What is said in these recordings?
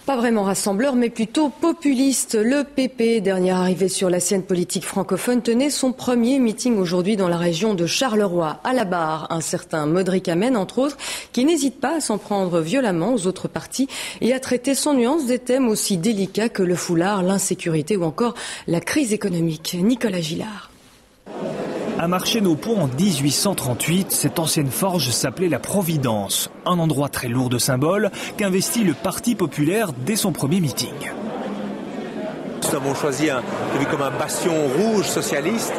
Pas vraiment rassembleur, mais plutôt populiste. Le PP, dernière arrivée sur la scène politique francophone, tenait son premier meeting aujourd'hui dans la région de Charleroi. À la barre, un certain Modric Amen, entre autres, qui n'hésite pas à s'en prendre violemment aux autres partis et à traiter sans nuance des thèmes aussi délicats que le foulard, l'insécurité ou encore la crise économique. Nicolas Gillard. À Marchesneau-Pont en 1838, cette ancienne forge s'appelait la Providence, un endroit très lourd de symboles qu'investit le Parti populaire dès son premier meeting. Nous avons choisi comme un bastion rouge socialiste,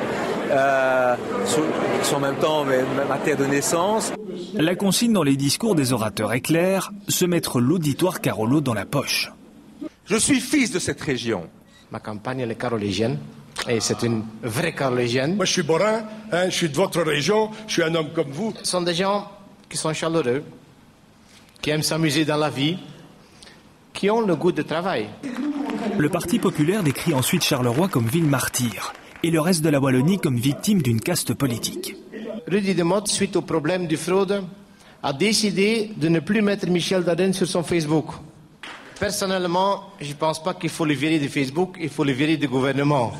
qui sont en même temps ma terre de naissance. La consigne dans les discours des orateurs est claire, se mettre l'auditoire Carolo dans la poche. Je suis fils de cette région. Ma campagne elle est carolégienne. Et c'est une vraie carolégienne. Moi je suis borin, je suis de votre région, je suis un homme comme vous. Ce sont des gens qui sont chaleureux, qui aiment s'amuser dans la vie, qui ont le goût du travail. Le Parti populaire décrit ensuite Charleroi comme ville martyre et le reste de la Wallonie comme victime d'une caste politique. Rudy Demotte, suite au problème du fraude, a décidé de ne plus mettre Michel Daden sur son Facebook. Personnellement, je ne pense pas qu'il faut le virer de Facebook, il faut le virer du gouvernement.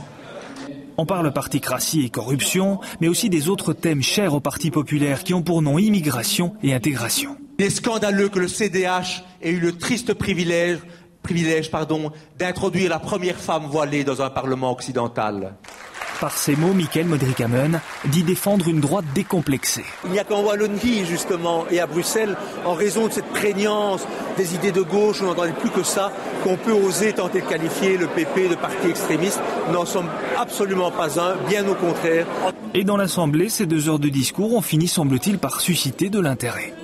On parle particratie et corruption, mais aussi des autres thèmes chers au Parti populaire qui ont pour nom immigration et intégration. Il est scandaleux que le CDH ait eu le triste privilège d'introduire la première femme voilée dans un parlement occidental. Par ces mots, Michael Modric Amen dit défendre une droite décomplexée. Il n'y a qu'en Wallonie, justement, et à Bruxelles, en raison de cette prégnance des idées de gauche, on n'entendait plus que ça, qu'on peut oser tenter de qualifier le PP de parti extrémiste. Nous n'en sommes absolument pas un, bien au contraire. Et dans l'Assemblée, ces 2 heures de discours ont fini, semble-t-il, par susciter de l'intérêt.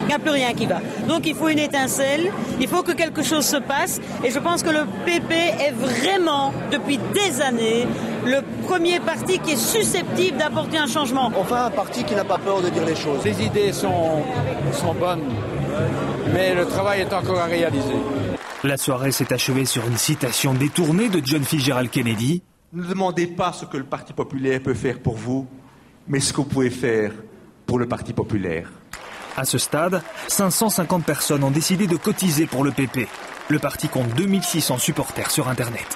Il n'y a plus rien qui va. Donc il faut une étincelle, il faut que quelque chose se passe. Et je pense que le PP est vraiment, depuis des années, le premier parti qui est susceptible d'apporter un changement. Enfin, un parti qui n'a pas peur de dire les choses. Les idées sont bonnes, mais le travail est encore à réaliser. La soirée s'est achevée sur une citation détournée de John Fitzgerald Kennedy. Ne demandez pas ce que le Parti populaire peut faire pour vous, mais ce que vous pouvez faire pour le Parti populaire. À ce stade, 550 personnes ont décidé de cotiser pour le PP. Le parti compte 2600 supporters sur Internet.